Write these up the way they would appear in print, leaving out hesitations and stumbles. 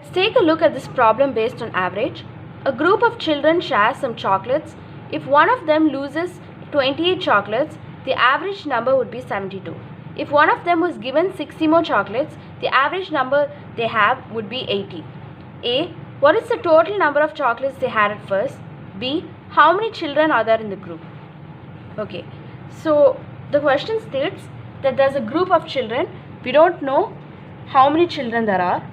take a look at this problem based on average. A group of children shares some chocolates. If one of them loses 28 chocolates, the average number would be 72. If one of them was given 60 more chocolates, the average number they have would be 80. A. What is the total number of chocolates they had at first? B. How many children are there in the group? Okay, so the question states that there's a group of children. We don't know how many children there are.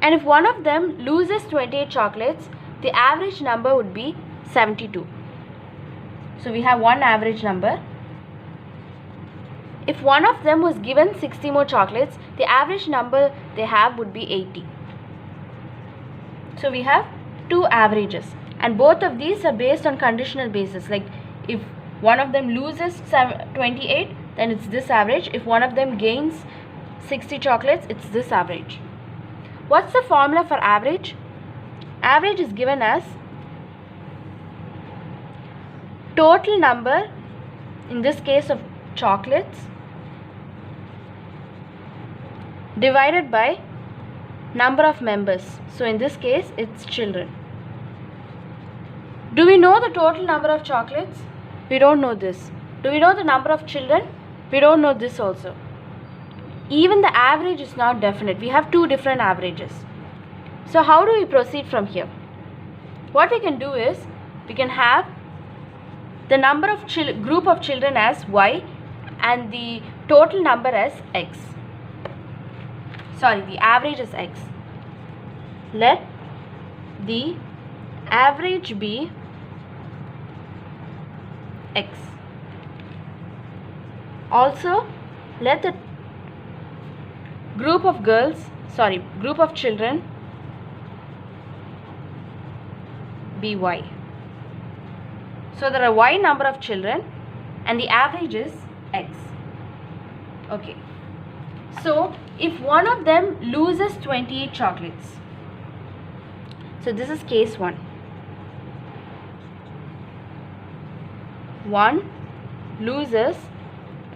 And if one of them loses 28 chocolates, the average number would be 72. So we have one average number. If one of them was given 60 more chocolates, the average number they have would be 80. So we have two averages, and both of these are based on conditional basis. Like if one of them loses 28, then it's this average. If one of them gains 60 chocolates, it's this average. What's the formula for average? Average is given as total number, in this case of chocolates, divided by number of members. So in this case, it's children. Do we know the total number of chocolates? We don't know this. Do we know the number of children? We don't know this also. Even the average is not definite. We have two different averages. So how do we proceed from here? What we can do is, we can have the number of group of children as y and the total number as x. Sorry, the average is x. Let the average be x. Also, let the group of children be y. So there are y number of children and the average is x. Okay. So if one of them loses 28 chocolates, so this is case 1. One loses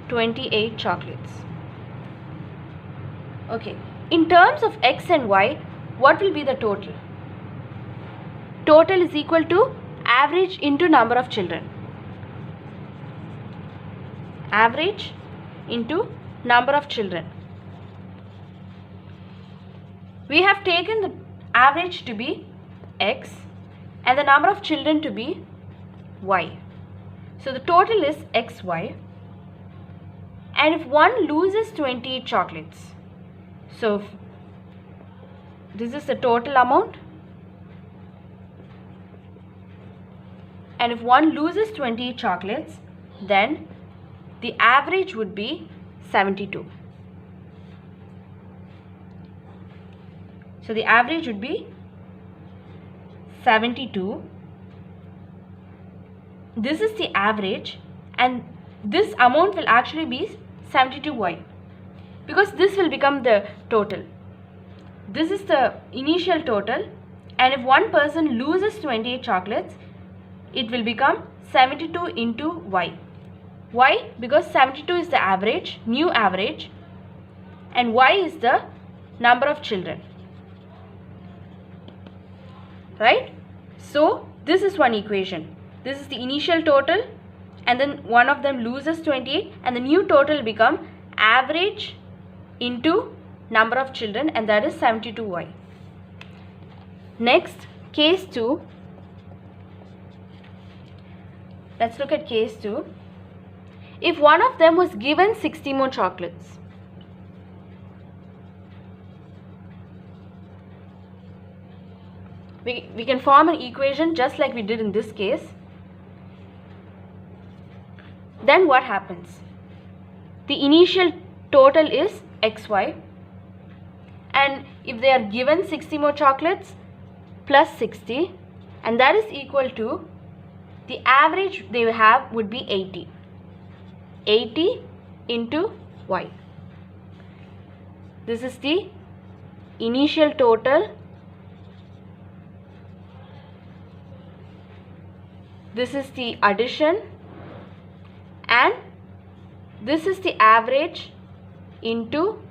28 chocolates. Okay. In terms of x and y, what will be the total? Total is equal to average into number of children. Average into number of children. We have taken the average to be x and the number of children to be y. So the total is xy. And if one loses 28 chocolates, so this is the total amount. And if one loses 28 chocolates, then the average would be 72. So the average would be 72. This is the average, and this amount will actually be 72y, because this will become the total. This is the initial total, and if one person loses 28 chocolates, it will become 72 into y. Why? Because 72 is the average, new average, and y is the number of children. Right? So this is one equation. This is the initial total, and then one of them loses 28, and the new total will become average into number of children, and that is 72y. Next, case 2. Let's look at case 2. If one of them was given 60 more chocolates, we can form an equation just like we did in this case. Then what happens? The initial total is xy, and if they are given 60 more chocolates plus 60, and that is equal to the average they have would be 80. 80 into y. This is the initial total. This is the addition, and this is the average into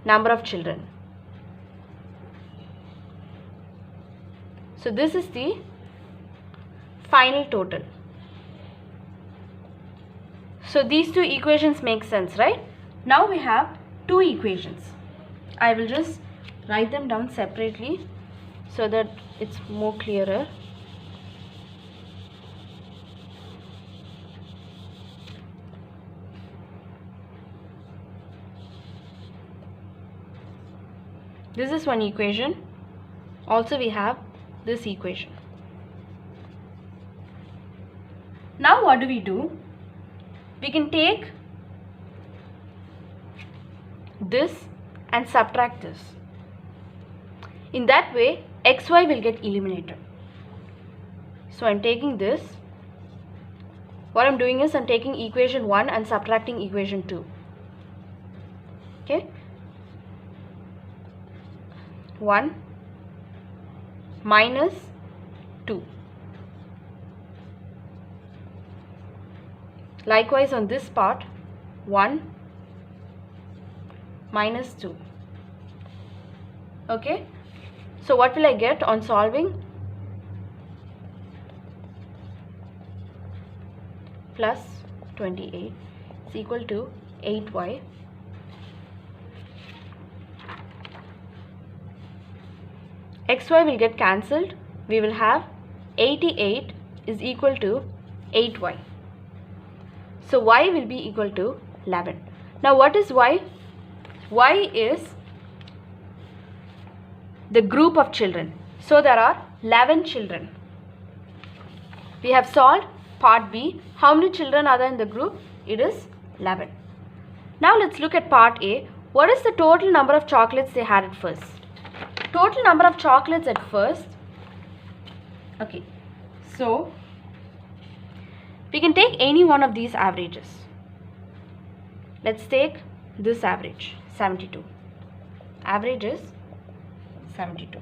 number of children. So this is the final total. So these two equations make sense, right? Now we have two equations. I will just write them down separately so that it's more clearer. This is one equation. Also we have this equation. Now what do? We can take this and subtract this. In that way, xy will get eliminated. So I'm taking this. What I'm doing is I'm taking equation 1 and subtracting equation 2. Okay? 1 minus 2. Likewise on this part, 1 minus 2. Okay? So what will I get on solving? Plus 28 is equal to 8y. xy will get cancelled. We will have 88 is equal to 8y. So y will be equal to 11. Now what is y? Y is the group of children. So there are 11 children. We have solved part B. How many children are there in the group? It is 11. Now let's look at part A. What is the total number of chocolates they had at first? Total number of chocolates at first. Okay. So we can take any one of these averages. Let's take this average, 72. Average is 72.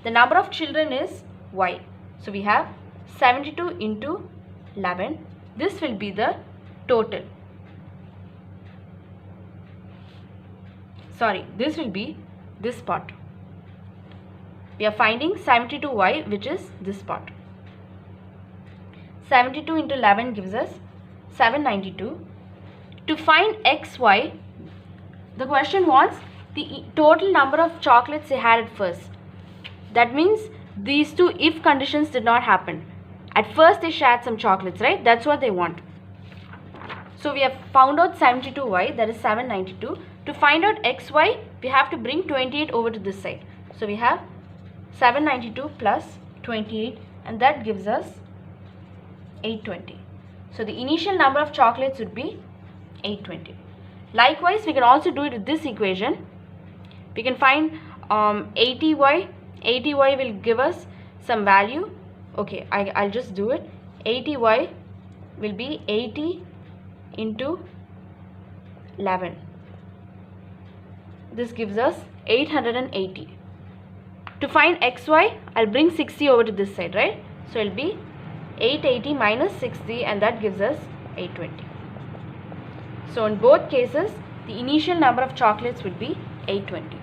The number of children is y. So we have 72 into 11. This will be the total. Sorry, this will be this part. We are finding 72y, which is this part. 72 into 11 gives us 792. To find xy, the question was the total number of chocolates they had at first. That means these two if conditions did not happen. At first they shared some chocolates, right? That's what they want. So we have found out 72y, that is 792. To find out xy, we have to bring 28 over to this side. So we have 792 plus 28, and that gives us 820. So the initial number of chocolates would be 820. Likewise, we can also do it with this equation. We can find 80y. 80y will give us some value. Okay, I'll just do it. 80y will be 80 into 11. This gives us 880. To find xy, I'll bring 60 over to this side, right? So it'll be 880 minus 60, and that gives us 820. So in both cases, the initial number of chocolates would be 820.